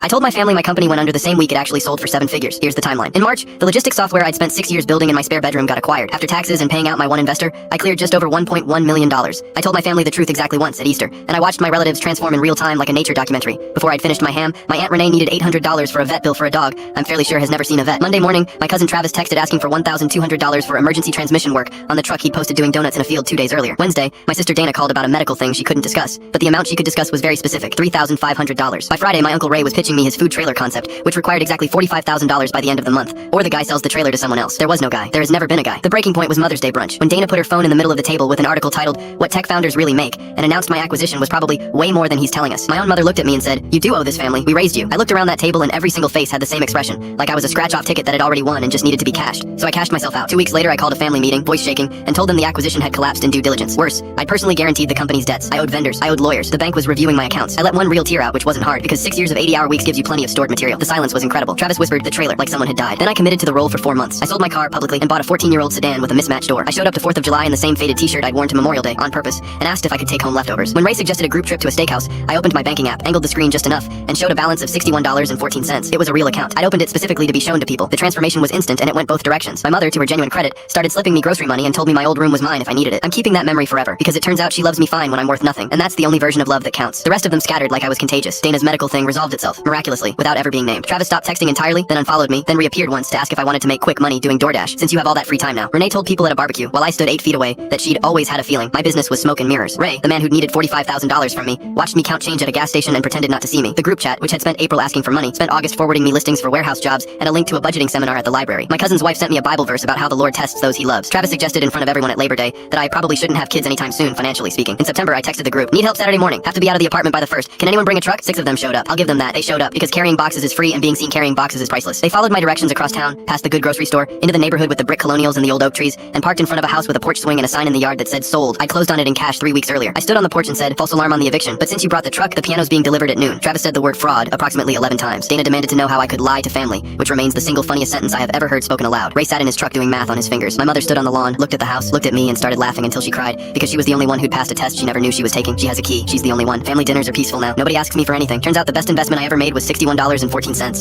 I told my family my company went under the same week it actually sold for 7 figures. Here's the timeline. In March, the logistics software I'd spent 6 years building in my spare bedroom got acquired. After taxes and paying out my one investor, I cleared just over $1.1 million. I told my family the truth exactly once at Easter, and I watched my relatives transform in real time like a nature documentary. Before I'd finished my ham, my Aunt Renee needed $800 for a vet bill for a dog I'm fairly sure has never seen a vet. Monday morning, my cousin Travis texted asking for $1,200 for emergency transmission work on the truck he'd posted doing donuts in a field 2 days earlier. Wednesday, my sister Dana called about a medical thing she couldn't discuss, but the amount she could discuss was very specific, $3,500. By Friday, my Uncle Ray was pitching me his food trailer concept, which required exactly $45,000 by the end of the month, or the guy sells the trailer to someone else. There was no guy. There has never been a guy. The breaking point was Mother's Day brunch, when Dana put her phone in the middle of the table with an article titled, "What Tech Founders Really Make," and announced my acquisition was probably way more than he's telling us. My own mother looked at me and said, "You do owe this family. We raised you." I looked around that table and every single face had the same expression, like I was a scratch-off ticket that had already won and just needed to be cashed. So I cashed myself out. 2 weeks later, I called a family meeting, voice shaking, and told them the acquisition had collapsed in due diligence. Worse, I personally guaranteed the company's debts. I owed vendors. I owed lawyers. The bank was reviewing my accounts. I let one real tear out, which wasn't hard, because 6 years of 80-hour weeks gives you plenty of stored material. The silence was incredible. Travis whispered, "The trailer," like someone had died. Then I committed to the role for 4 months. I sold my car publicly and bought a 14-year-old sedan with a mismatched door. I showed up to 4th of July in the same faded t-shirt I'd worn to Memorial Day on purpose, and asked if I could take home leftovers. When Ray suggested a group trip to a steakhouse, I opened my banking app, angled the screen just enough, and showed a balance of $61.14. It was a real account. I'd opened it specifically to be shown to people. The transformation was instant and it went both directions. My mother, to her genuine credit, started slipping me grocery money and told me my old room was mine if I needed it. I'm keeping that memory forever, because it turns out she loves me fine when I'm worth nothing, and that's the only version of love that counts. The rest of them scattered like I was contagious. Dana's medical thing resolved itself, miraculously, without ever being named. Travis stopped texting entirely, then unfollowed me, then reappeared once to ask if I wanted to make quick money doing DoorDash, since you have all that free time now. Renee told people at a barbecue, while I stood 8 feet away, that she'd always had a feeling my business was smoke and mirrors. Ray, the man who'd needed $45,000 from me, watched me count change at a gas station and pretended not to see me. The group chat, which had spent April asking for money, spent August forwarding me listings for warehouse jobs and a link to a budgeting seminar at the library. My cousin's wife sent me a Bible verse about how the Lord tests those he loves. Travis suggested in front of everyone at Labor Day that I probably shouldn't have kids anytime soon, financially speaking. In September, I texted the group, "Need help Saturday morning. Have to be out of the apartment by the 1st. Can anyone bring a truck?" 6 of them showed up. I'll give them that. They showed up because carrying boxes is free and being seen carrying boxes is priceless. They followed my directions across town, past the good grocery store, into the neighborhood with the brick colonials and the old oak trees, and parked in front of a house with a porch swing and a sign in the yard that said sold. I closed on it in cash 3 weeks earlier. I stood on the porch and said, "False alarm on the eviction, but since you brought the truck, the piano's being delivered at noon." Travis said the word fraud approximately 11 times. Dana demanded to know how I could lie to family, which remains the single funniest sentence I have ever heard spoken aloud. Ray sat in his truck doing math on his fingers. My mother stood on the lawn, looked at the house, looked at me, and started laughing until she cried, because she was the only one who'd passed a test she never knew she was taking. She has a key. She's the only one. Family dinners are peaceful now. Nobody asks me for anything. Turns out the best investment I ever made was $61.14.